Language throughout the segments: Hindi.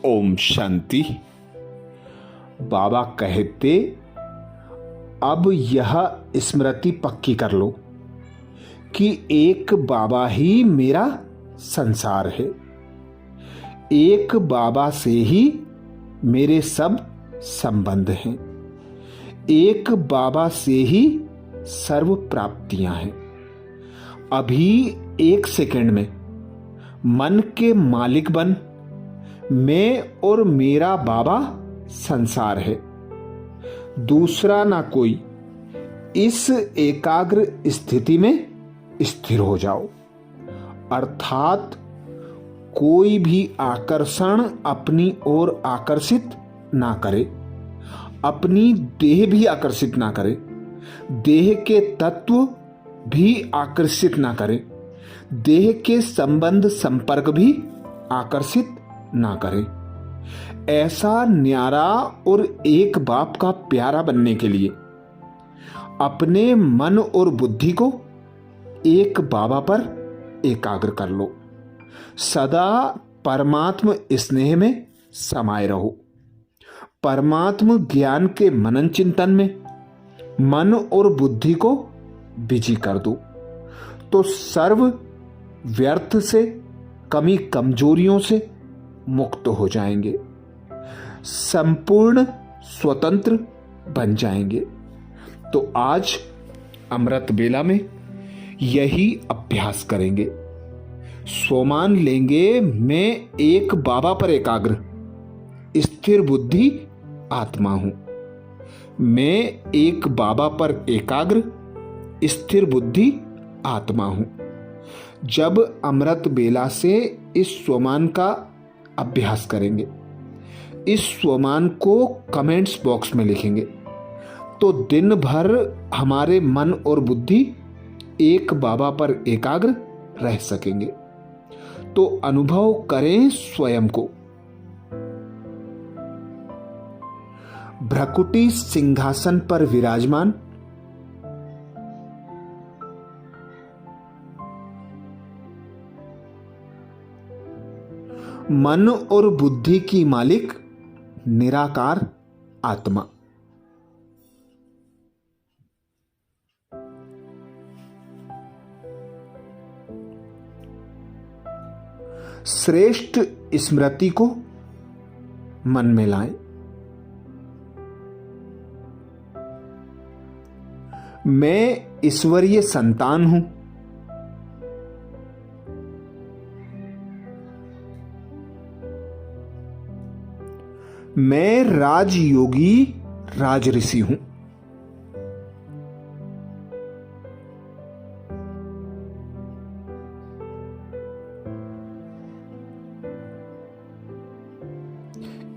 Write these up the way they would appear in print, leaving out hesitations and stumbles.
ओम शांति। बाबा कहते, अब यह स्मृति पक्की कर लो कि एक बाबा ही मेरा संसार है। एक बाबा से ही मेरे सब संबंध हैं। एक बाबा से ही सर्व प्राप्तियां हैं। अभी एक सेकंड में मन के मालिक बन, मैं और मेरा बाबा संसार है, दूसरा ना कोई। इस एकाग्र स्थिति में स्थिर हो जाओ, अर्थात कोई भी आकर्षण अपनी ओर आकर्षित ना करे, अपनी देह भी आकर्षित ना करे, देह के तत्व भी आकर्षित ना करे, देह के संबंध संपर्क भी आकर्षित ना करे। ऐसा न्यारा और एक बाप का प्यारा बनने के लिए अपने मन और बुद्धि को एक बाबा पर एकाग्र कर लो। सदा परमात्म स्नेह में समाये रहो। परमात्म ज्ञान के मनन चिंतन में मन और बुद्धि को बिजी कर दो, तो सर्व व्यर्थ से, कमी कमजोरियों से मुक्त हो जाएंगे, संपूर्ण स्वतंत्र बन जाएंगे। तो आज अमृत बेला में यही अभ्यास करेंगे। स्वमान लेंगे, मैं एक बाबा पर एकाग्र स्थिर बुद्धि आत्मा हूं। मैं एक बाबा पर एकाग्र स्थिर बुद्धि आत्मा हूं। जब अमृत बेला से इस स्वमान का अभ्यास करेंगे, इस स्वमान को कमेंट्स बॉक्स में लिखेंगे, तो दिन भर हमारे मन और बुद्धि एक बाबा पर एकाग्र रह सकेंगे। तो अनुभव करें स्वयं को। भ्रकुटी सिंहासन पर विराजमान, मन और बुद्धि की मालिक निराकार आत्मा। श्रेष्ठ स्मृति को मन में लाएं। मैं ईश्वरीय संतान हूं। मैं राजयोगी राजऋषि हूं।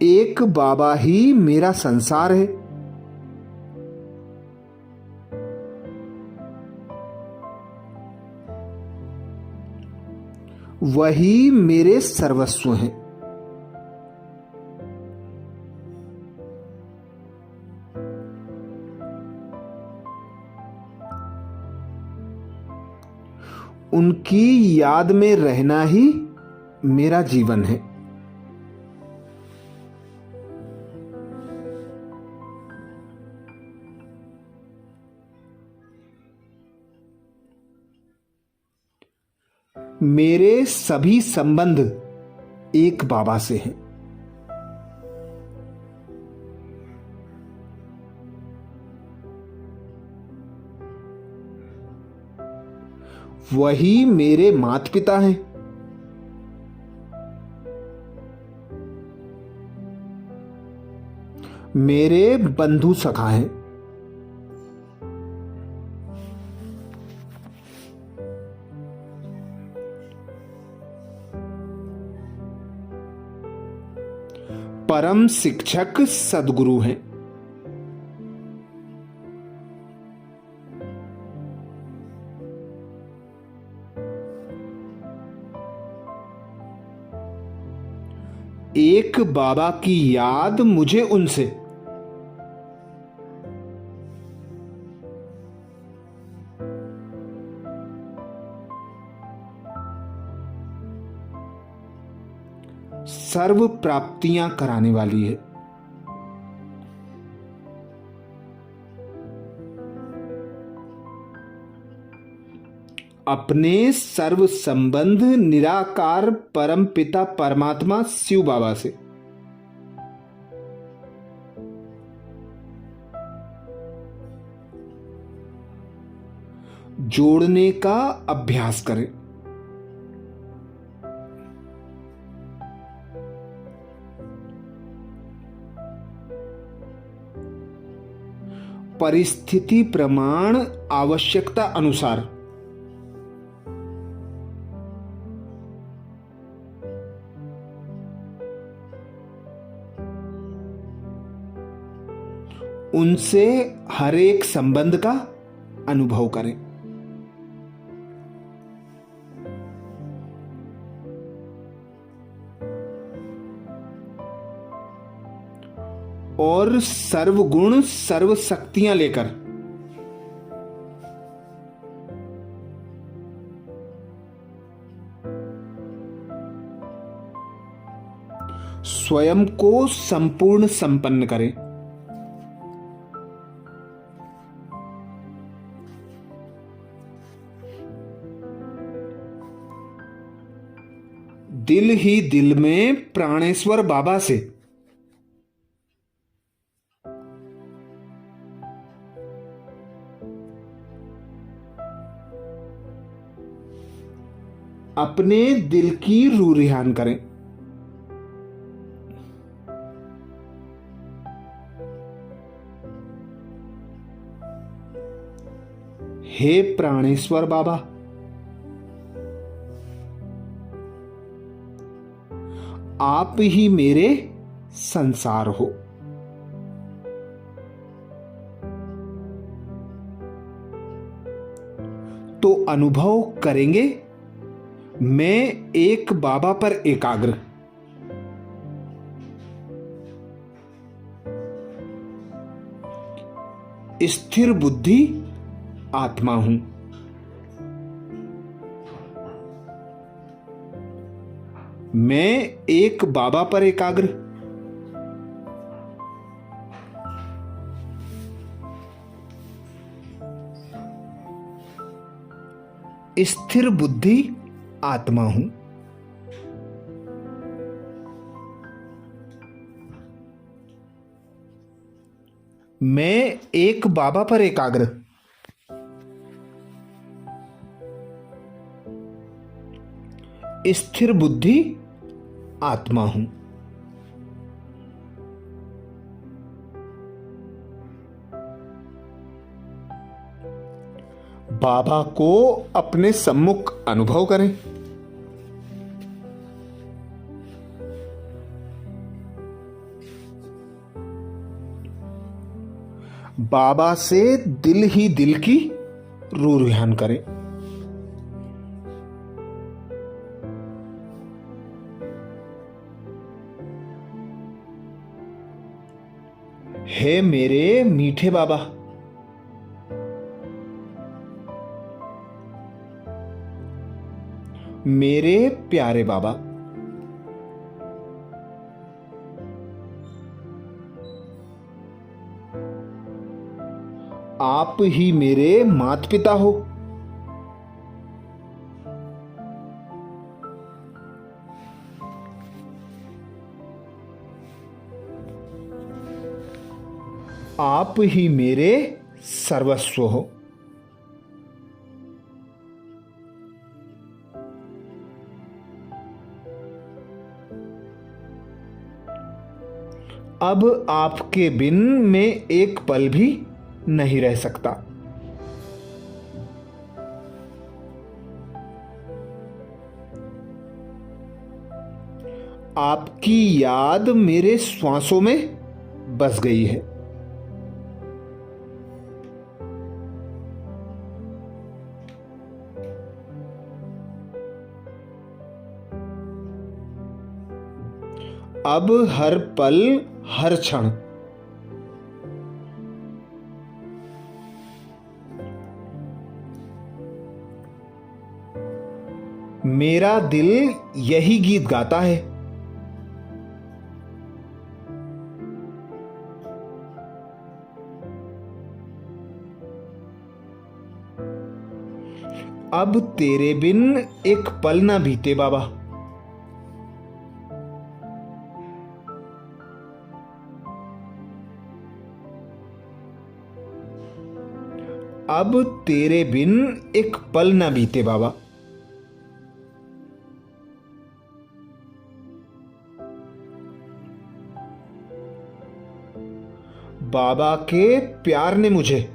एक बाबा ही मेरा संसार है। वही मेरे सर्वस्व हैं। उनकी याद में रहना ही मेरा जीवन है। मेरे सभी संबंध एक बाबा से हैं। वही मेरे माता पिता हैं। मेरे बंधु सखा हैं। परम शिक्षक सद्गुरु हैं। एक बाबा की याद मुझे उनसे, सर्व प्राप्तियां कराने वाली है। अपने सर्व संबंध निराकार परम पिता परमात्मा शिव बाबा से जोड़ने का अभ्यास करें। परिस्थिति प्रमाण आवश्यकता अनुसार उनसे हर एक संबंध का अनुभव करें। और सर्वगुण सर्व शक्तियां लेकर स्वयं को संपूर्ण संपन्न करें। दिल ही दिल में प्राणेश्वर बाबा से अपने दिल की रूह रिहान करें। हे प्राणेश्वर बाबा, आप ही मेरे संसार हो। तो अनुभव करेंगे मैं एक बाबा पर एकाग्र, स्थिर बुद्धि आत्मा हूं। मैं एक बाबा पर एकाग्र, स्थिर बुद्धि आत्मा हूं। मैं एक बाबा पर एकाग्र, स्थिर बुद्धि आत्मा हूं। बाबा को अपने सम्मुख अनुभव करें। बाबा से दिल ही दिल की रूह रिहान करें। हे मेरे मीठे बाबा, मेरे प्यारे बाबा, आप ही मेरे माता पिता हो। आप ही मेरे सर्वस्व हो। अब आपके बिन मैं एक पल भी नहीं रह सकता। आपकी याद मेरे श्वासों में बस गई है। अब हर पल हर क्षण मेरा दिल यही गीत गाता है। अब तेरे बिन एक पल ना बीते बाबा। अब तेरे बिन एक पल ना बीते बाबा। बाबा के प्यार ने मुझे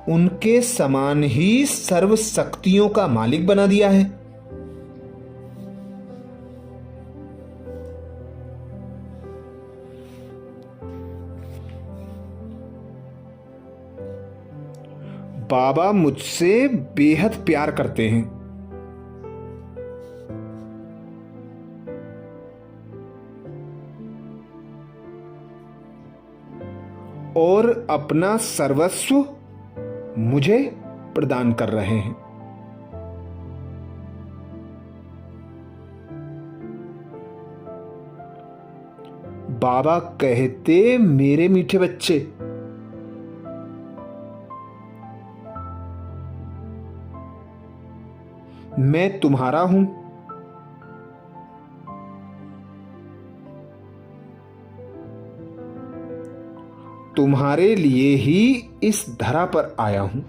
उनके समान ही सर्व शक्तियों का मालिक बना दिया है। बाबा मुझसे बेहद प्यार करते हैं और अपना सर्वस्व मुझे प्रदान कर रहे हैं। बाबा कहते, मेरे मीठे बच्चे, मैं तुम्हारा हूं। तुम्हारे लिए ही इस धरा पर आया हूं।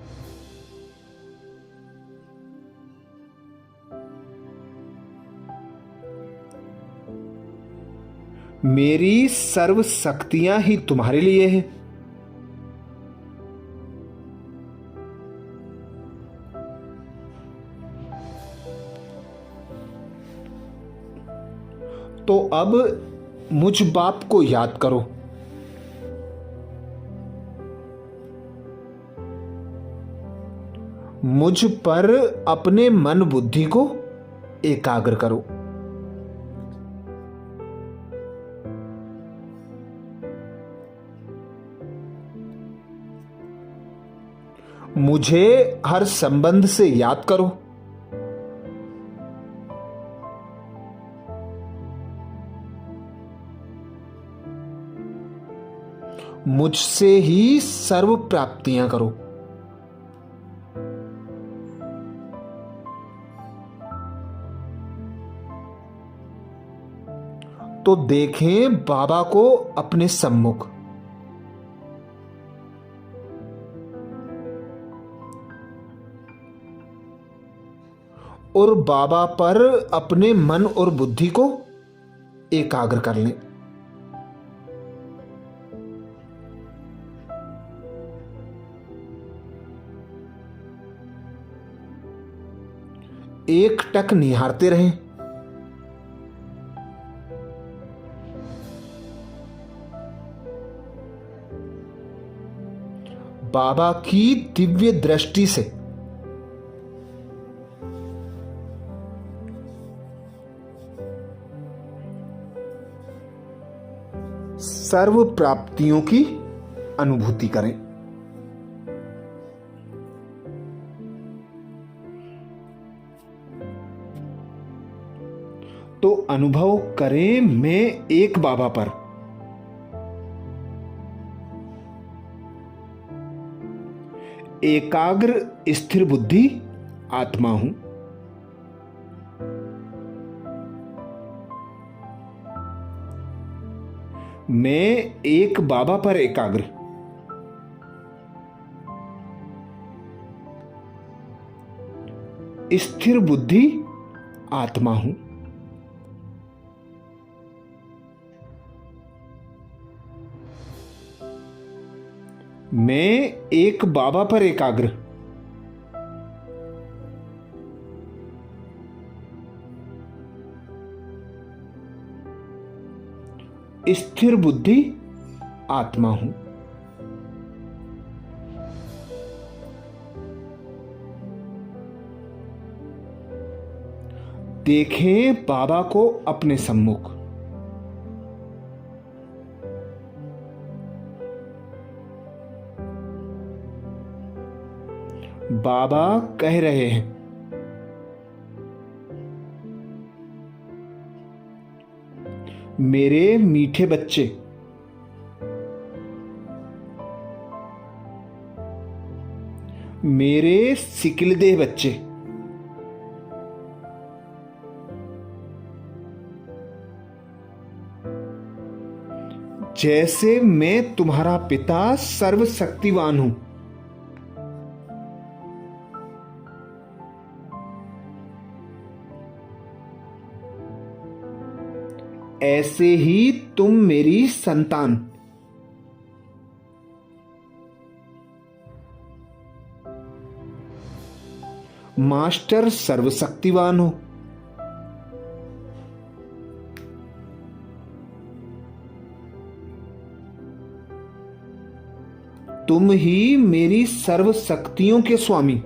मेरी सर्व शक्तियां ही तुम्हारे लिए हैं। तो अब मुझ बाप को याद करो। मुझ पर अपने मन बुद्धि को एकाग्र करो। मुझे हर संबंध से याद करो। मुझसे ही सर्व प्राप्तियां करो। तो देखें बाबा को अपने सम्मुख। और बाबा पर अपने मन और बुद्धि को एकाग्र कर लें। एक टक निहारते रहें। बाबा की दिव्य दृष्टि से सर्व प्राप्तियों की अनुभूति करें। तो अनुभव करें, मैं एक बाबा पर एकाग्र स्थिर बुद्धि आत्मा हूं। मैं एक बाबा पर एकाग्र स्थिर बुद्धि आत्मा हूं। मैं एक बाबा पर एकाग्र स्थिर बुद्धि आत्मा हूं। देखें बाबा को अपने सम्मुख। बाबा कह रहे हैं, मेरे मीठे बच्चे, मेरे सिकिलदेह बच्चे, जैसे मैं तुम्हारा पिता सर्वशक्तिवान हूं, ऐसे ही तुम मेरी संतान। मास्टर सर्वशक्तिवान हो, तुम ही मेरी सर्व शक्तियों के स्वामी।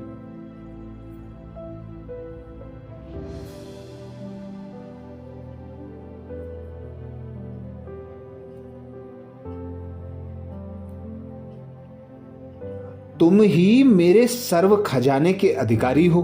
तुम ही मेरे सर्व खजाने के अधिकारी हो।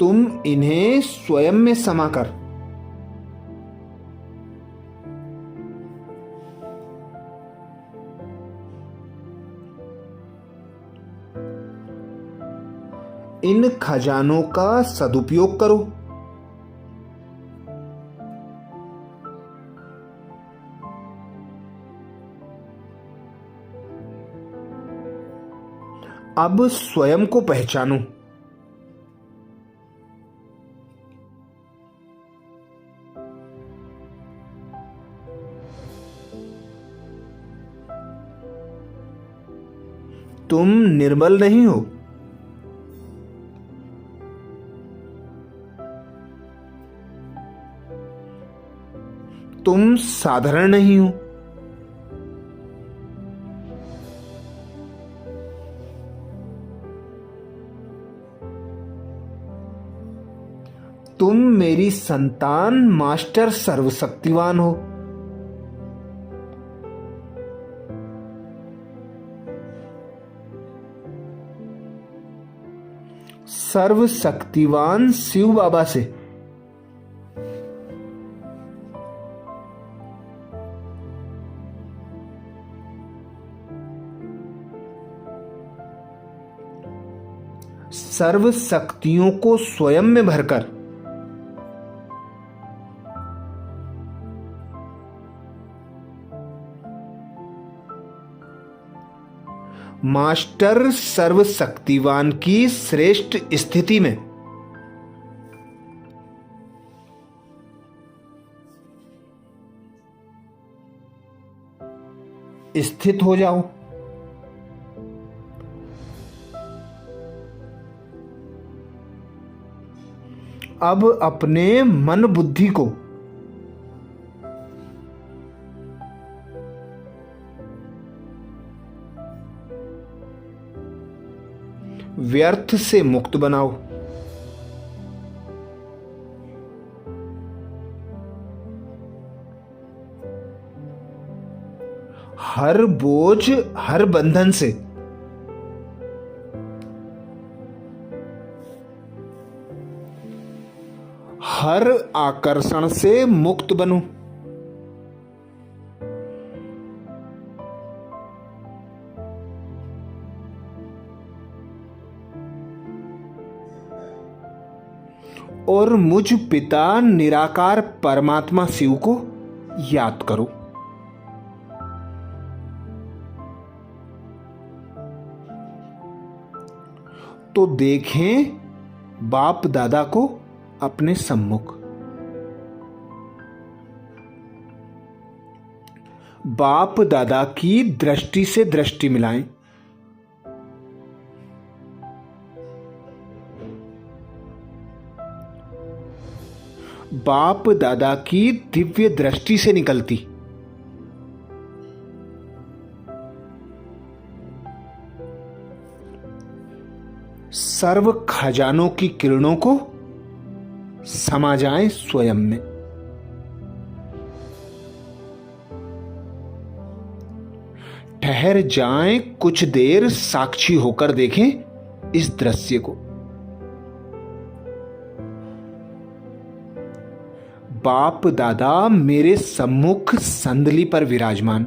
तुम इन्हें स्वयं में समाकर इन खजानों का सदुपयोग करो। अब स्वयं को पहचानो। तुम निर्मल नहीं हो, तुम साधारण नहीं हो, तुम मेरी संतान मास्टर सर्वशक्तिवान हो। सर्वशक्तिवान शिव बाबा से सर्व शक्तियों को स्वयं में भरकर मास्टर सर्वशक्तिवान की श्रेष्ठ स्थिति में स्थित हो जाओ। अब अपने मन बुद्धि को व्यर्थ से मुक्त बनाओ। हर बोझ, हर बंधन से हर आकर्षण से मुक्त बनो। और मुझ पिता निराकार परमात्मा शिव को याद करो। तो देखें बाप दादा को अपने सम्मुख। बाप दादा की दृष्टि से दृष्टि मिलाएं। बाप दादा की दिव्य दृष्टि से निकलती सर्व खजानों की किरणों को समा जाएं स्वयं में। ठहर जाएं, कुछ देर साक्षी होकर देखें इस दृश्य को। बाप दादा मेरे सम्मुख संदली पर विराजमान।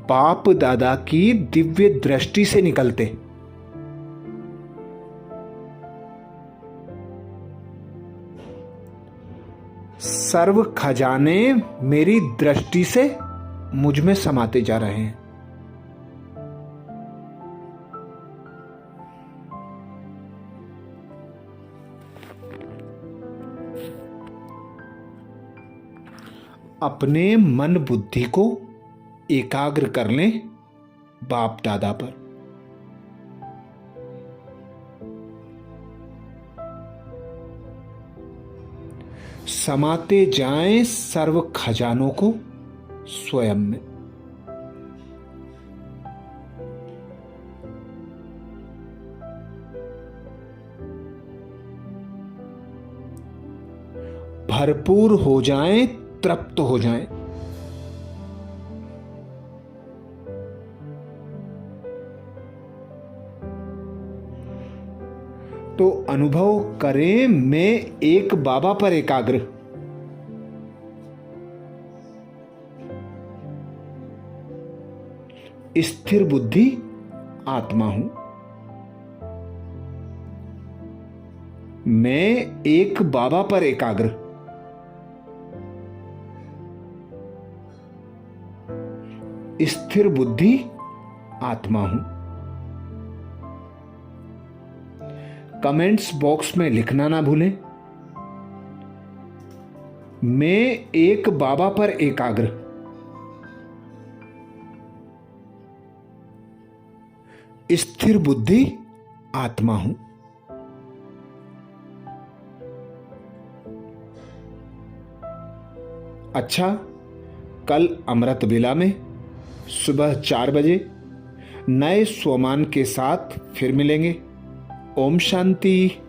बाप दादा की दिव्य दृष्टि से निकलते सर्व खजाने मेरी दृष्टि से मुझ में समाते जा रहे हैं। अपने मन बुद्धि को एकाग्र कर लें बाप दादा पर। समाते जाएं सर्व खजानों को स्वयं में। भरपूर हो जाएं, तृप्त हो जाएं। तो अनुभव करें मैं एक बाबा पर एकाग्र। स्थिर बुद्धि आत्मा हूं। मैं एक बाबा पर एकाग्र। स्थिर बुद्धि आत्मा हूं। कमेंट्स बॉक्स में लिखना ना भूलें, मैं एक बाबा पर एकाग्र। स्थिर बुद्धि आत्मा हूं। अच्छा, कल अमृत वेला में सुबह 4 बजे नए स्वमान के साथ फिर मिलेंगे। ओम शांति।